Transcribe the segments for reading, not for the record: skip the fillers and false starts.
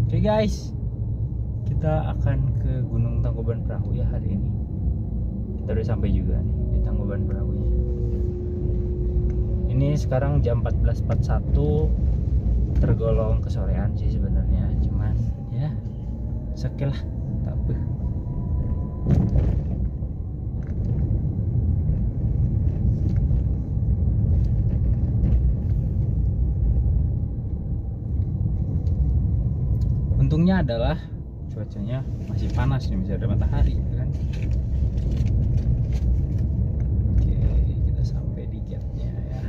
Oke guys, kita akan ke Gunung Tangkuban Perahu ya hari ini. Kita udah sampai juga nih di Tangkuban Perahunya. Ini sekarang jam 14.41, tergolong kesorean sih sebenarnya, cuman ya sekilah tak apa. Untungnya adalah cuacanya masih panas nih, masih ada matahari kan. Oke, kita sampai di gate-nya ya.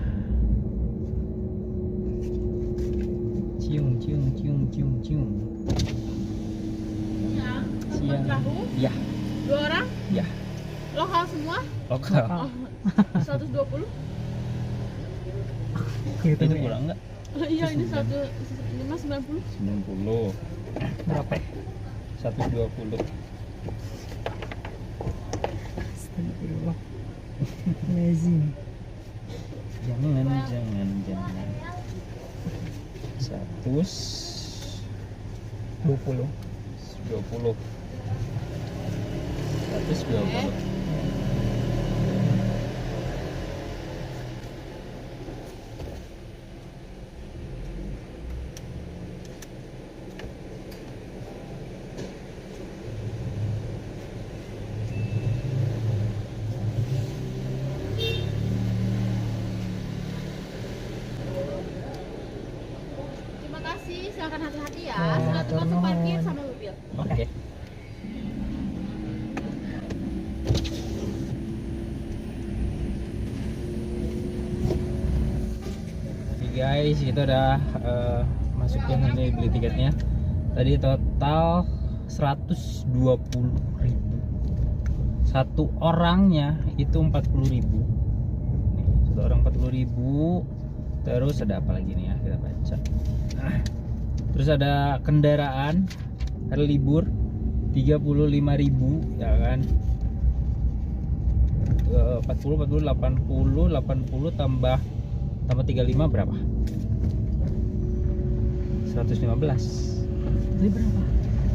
Cium cium cium cium cium. Ya, Siang. perahu Ya, 2 orang ya, lokal semua. lokal. Oh, 120. Itu kurang enggak? Iya, ini 590. 90. Berapa? 120. Astagfirullah. Amazing. Jangan. 120. 120. Terima kasih, silakan hati-hati ya. Ya, Sudah termasuk turun. parkir sama mobil. Oke. Oke guys, kita udah masukin ini beli tiketnya. Tadi total 120.000. Satu orangnya itu 40.000. Nih, satu orang 40.000. Terus ada apa lagi nih ya, kita baca. Terus ada kendaraan hari libur 35.000 ya kan. 40 80 tambah 35 berapa? 115. Ini berapa?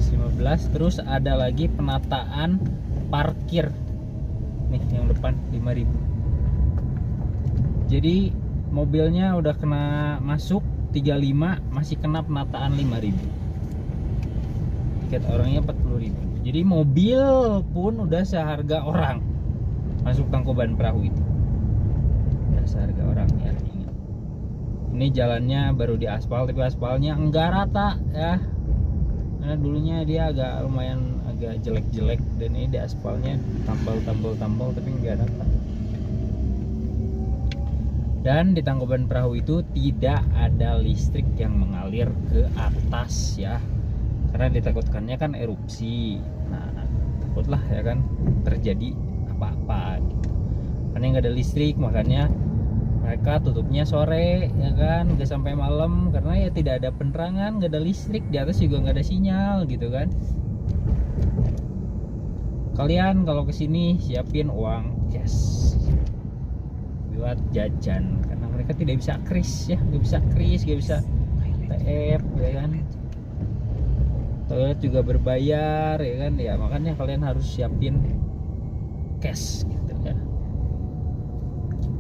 115. Terus ada lagi penataan parkir. Nih yang depan 5.000. Jadi mobilnya udah kena masuk 35, masih kena penataan 5.000. Tiket orangnya 40.000. Jadi mobil pun udah seharga orang masuk Tangkuban Perahu itu. Udah seharga orang ya, ingat. Ini jalannya baru diaspal, tapi aspalnya enggak rata ya. Karena dulunya dia lumayan agak jelek-jelek, dan ini di aspalnya tambal tapi enggak rata. Dan di Tangkuban Perahu itu tidak ada listrik yang mengalir ke atas ya, karena ditakutkannya kan erupsi. Nah, takutlah ya kan terjadi apa-apa gitu. Karena nggak ada listrik, makanya mereka tutupnya sore ya kan, nggak sampai malam, karena ya tidak ada penerangan, nggak ada listrik, di atas juga nggak ada sinyal gitu kan. Kalian kalau kesini siapin uang cash buat jajan, karena mereka tidak bisa kris ya, nggak bisa TF ya kan. Toilet juga berbayar ya kan, ya makanya kalian harus siapin cash gitu ya.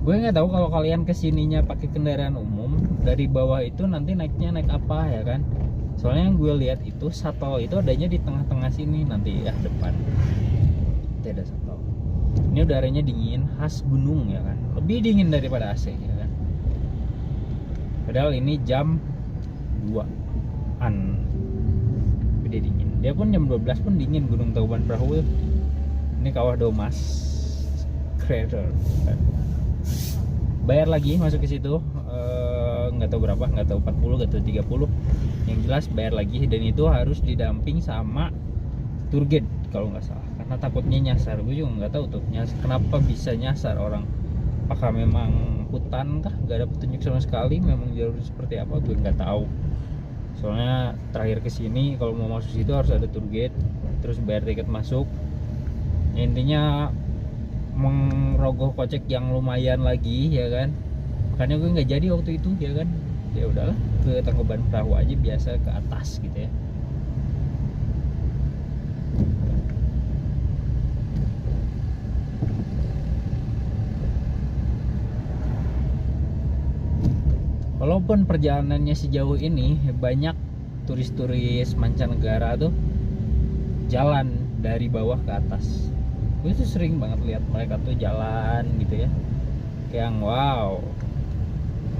Gue nggak tahu kalau kalian kesininya pakai kendaraan umum, dari bawah itu nanti naiknya naik apa ya kan. Soalnya yang gue lihat itu shuttle itu adanya di tengah-tengah sini nanti ya, depan itu ada shuttle. Ini udaranya dingin, khas gunung ya kan, lebih dingin daripada AC ya kan. Padahal ini jam 2-an gede dingin. Dia pun jam 12 pun dingin Gunung Tangkuban Perahu. Ini Kawah Domas Crater kan. Bayar lagi masuk ke situ, nggak tahu berapa, nggak tahu 40, nggak tahu 30. Yang jelas bayar lagi, dan itu harus didamping sama tour guide kalau nggak salah, karena takutnya nyasar. Gue juga nggak tahu tuh kenapa bisa nyasar orang. Apakah memang hutan kah, nggak ada petunjuk sama sekali, memang jalur seperti apa, gue nggak tahu. Soalnya terakhir kesini kalau mau masuk situ harus ada tour guide, terus bayar tiket masuk. Intinya merogoh kocek yang lumayan lagi ya kan. Makanya gue nggak jadi waktu itu ya kan. Ya udahlah, ke Tangkuban Perahu aja biasa ke atas gitu ya. walaupun perjalanannya sejauh ini banyak turis-turis mancanegara tuh jalan dari bawah ke atas. Gue tuh sering banget lihat mereka tuh jalan gitu ya, kayak wow,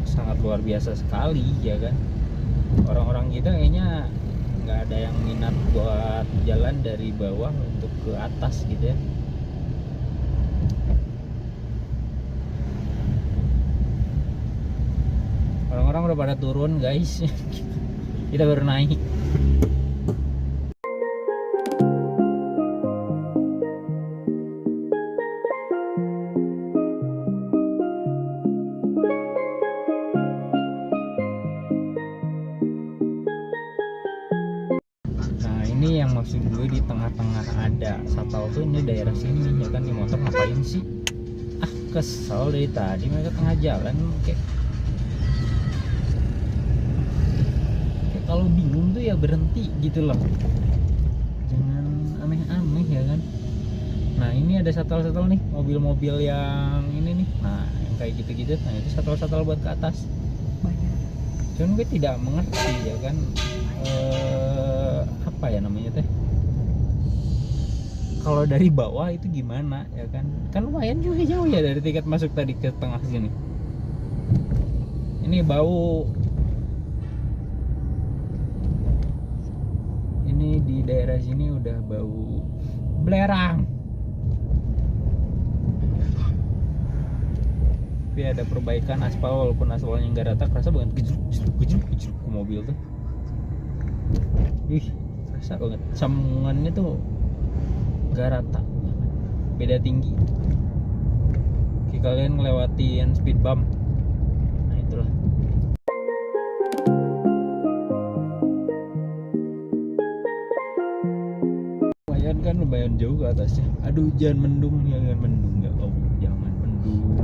sangat luar biasa sekali ya kan. Orang-orang kita kayaknya nggak ada yang minat buat jalan dari bawah untuk ke atas gitu ya. Orang-orang udah pada turun guys. Kita baru naik. Nah ini yang maksud gue, di tengah-tengah ada shuttle tuh, ini daerah sini ya kan. Di motor ngapain sih? Ah kesel dari tadi mereka tengah jalan kayak kalau bingung tuh ya berhenti gitu loh, jangan aneh-aneh ya kan. Nah ini ada shuttle nih, mobil-mobil yang ini nih, nah yang kayak gitu-gitu. Nah itu shuttle buat ke atas. Cuman gue tidak mengerti ya kan, apa ya namanya teh, kalau dari bawah itu gimana ya kan. Kan lumayan juga jauh ya dari tiket masuk tadi ke tengah sini. Ini bau. Ini di daerah sini udah bau belerang. Tapi ada perbaikan aspal, walaupun aspalnya nggak rata, kerasa banget gejruk ke mobil tuh. Ih, kerasa banget. Sambungannya tuh nggak rata, beda tinggi. Kayak kalian ngelewatin speed bump. Nah itulah. Kan lumayan jauh ke atasnya. Aduh jangan mendung, jangan mendung ya Allah, jangan mendung.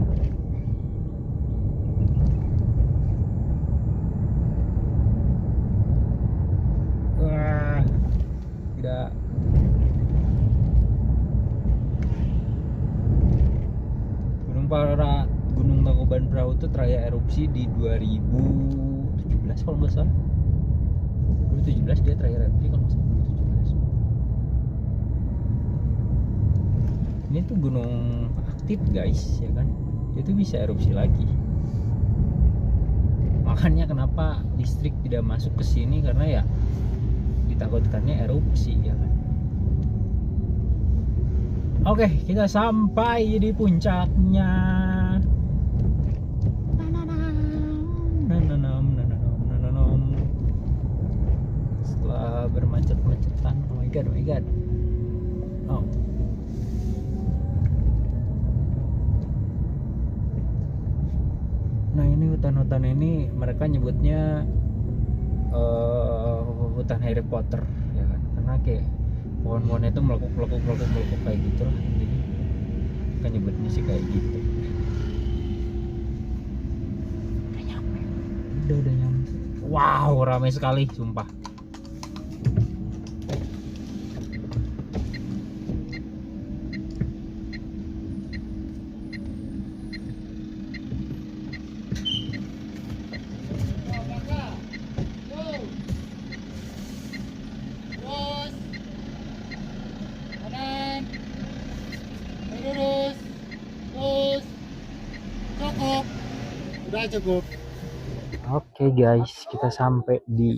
Wah, tidak. Gunung Tangkuban Perahu itu terakhir erupsi di 2017 kalau nggak salah. 2017 dia terakhir erupsi kalau nggak salah. Ini tuh gunung aktif guys ya kan, dia tuh bisa erupsi lagi. Makanya kenapa listrik tidak masuk ke sini, karena ya ditakutkannya erupsi ya kan. Oke, kita sampai di puncaknya. Setelah bermacet-macetan, oh my god. Oh. Nah ini hutan-hutan ini mereka nyebutnya hutan Harry Potter ya kan, karena kayak pohon-pohonnya itu melekuk kayak gitu lah. Jadi mereka nyebutnya sih kayak gitu. Udah nyampe. Wow, ramai sekali sumpah. Cukup. Oke guys, kita sampai di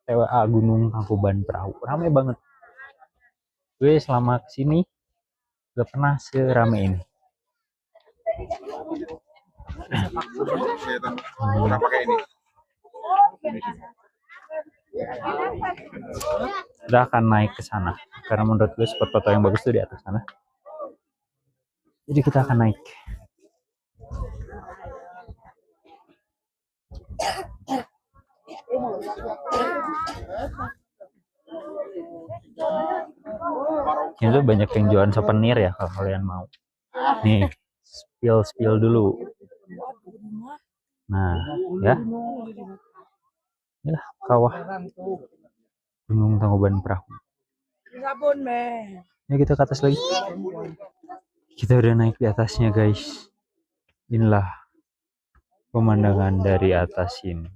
TWA Gunung Tangkuban Perahu. Ramai banget. Gue selama kesini gak pernah serame ini. Udah pakai ini. Udah akan naik ke sana karena menurut gue spot foto yang bagus tuh di atas sana. Jadi kita akan naik. Ini tuh banyak yang jualan souvenir ya kalau kalian mau. Nih, spill dulu. Nah, ya. Inilah kawah Gunung Tangkuban Perahu. Ya kita ke atas lagi. Kita udah naik di atasnya guys. Inilah pemandangan dari atas ini.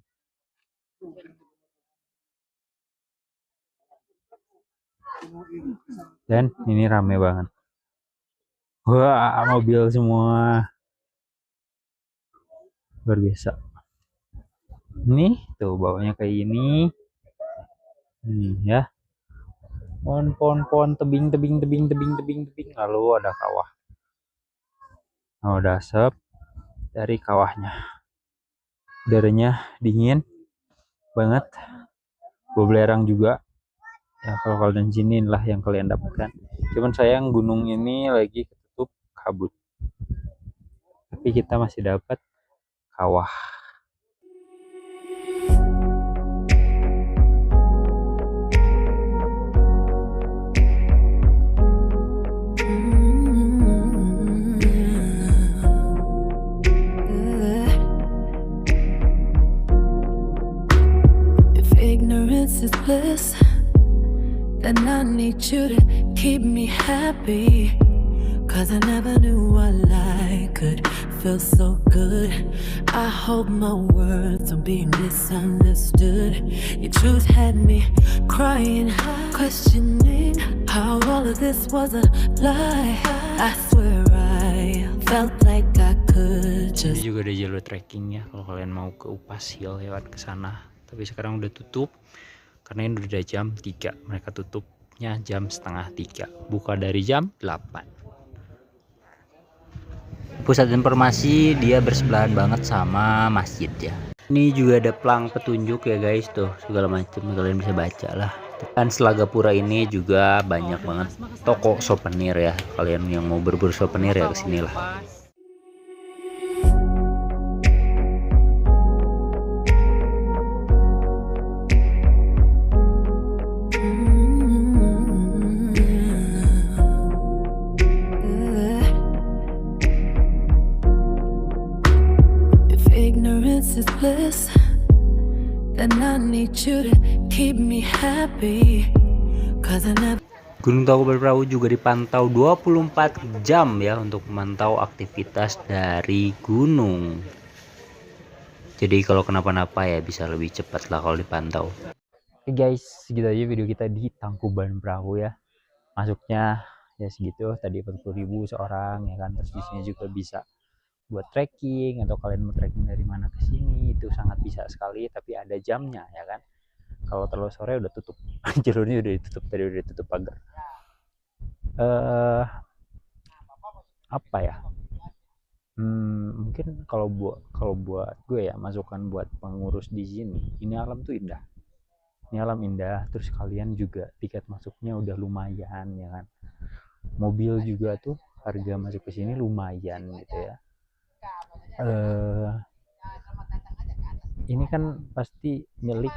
Dan ini rame banget. Wah, mobil semua. Luar biasa. Nih, tuh bawahnya kayak ini. Ya. Pohon, tebing. Lalu ada kawah. Oh, ada asap dari kawahnya. Udaranya dingin banget. Belerang juga. Ya, kalau kalian sini lah yang kalian dapatkan. Cuman sayang gunung ini lagi ketutup kabut. Tapi kita masih dapat kawah. If ignorance is bliss, then I need you to keep me happy. Cause I never knew a lie could feel so good. I hope my words are being misunderstood. Your truth had me crying, questioning how all of this was a lie. I swear I felt like I could Ini just. juga ada jalur trekking ya kalau kalian mau ke Upas Hill lewat ke sana. Tapi sekarang udah tutup karena ini udah jam 3. Mereka tutupnya jam setengah 3. Buka dari jam 8. Pusat informasi dia bersebelahan banget sama masjid ya. Ini juga ada pelang petunjuk ya guys, tuh segala macam kalian bisa baca lah. Dan Selagapura ini juga banyak banget toko souvenir ya. Kalian yang mau berburu souvenir ya kesini lah. If ignorance is bliss, then I need you to keep me happy. Cause I never. Gunung Tangkuban Perahu juga dipantau 24 jam ya untuk memantau aktivitas dari gunung. Jadi kalau kenapa-napa ya bisa lebih cepat lah kalau dipantau. Oke guys, segitu aja video kita di Tangkuban Perahu ya. Masuknya ya segitu, tadi 40.000 seorang ya kan. Terus di sini juga bisa buat trekking atau kalian mau trekking dari mana ke sini itu sangat bisa sekali, tapi ada jamnya ya kan. Kalau terlalu sore udah tutup. Jalurnya udah ditutup, tadi udah ditutup pagar. Apa ya? Mungkin kalau buat gue ya, masukan buat pengurus di sini, ini alam tuh indah. Ini alam indah, terus kalian juga tiket masuknya udah lumayan ya kan. Mobil juga tuh harga masuk ke sini lumayan gitu ya. Ini kan pasti milik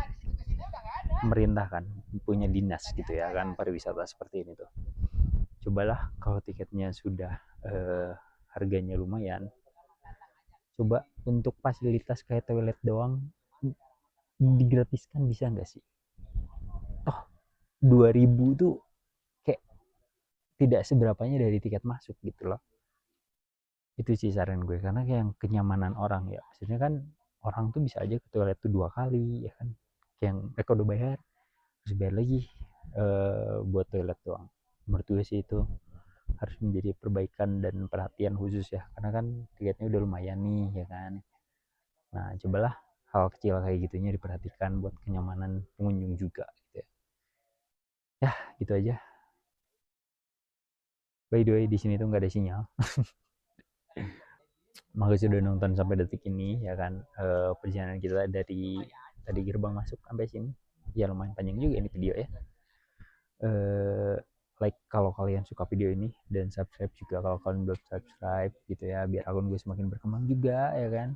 pemerintah kan, punya dinas gitu ya kan, pariwisata seperti ini tuh. Cobalah kalau tiketnya sudah harganya lumayan, coba untuk fasilitas kayak toilet doang digratiskan, bisa nggak sih? Toh 2000 tuh kayak tidak seberapanya dari tiket masuk gitu loh. Itu sih saran gue, karena kayak yang kenyamanan orang ya, maksudnya kan orang tuh bisa aja ke toilet tuh 2 kali ya kan, kayak yang mereka udah bayar terus bayar lagi buat toilet doang. Menurut gue sih itu harus menjadi perbaikan dan perhatian khusus ya, karena kan tiketnya udah lumayan nih ya kan. Nah cobalah hal kecil kayak gitunya diperhatikan buat kenyamanan pengunjung juga gitu ya. Ya gitu aja. By the way di sini tuh nggak ada sinyal. Makasih udah nonton sampai detik ini ya kan. Perjalanan kita dari tadi gerbang masuk sampai sini ya lumayan panjang juga ini video ya. Like kalau kalian suka video ini, dan subscribe juga kalau kalian belum subscribe gitu ya, biar akun gue semakin berkembang juga ya kan,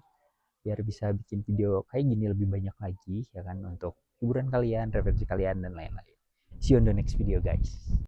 biar bisa bikin video kayak gini lebih banyak lagi ya kan, untuk hiburan kalian, referensi kalian dan lain-lain. See you on the next video guys.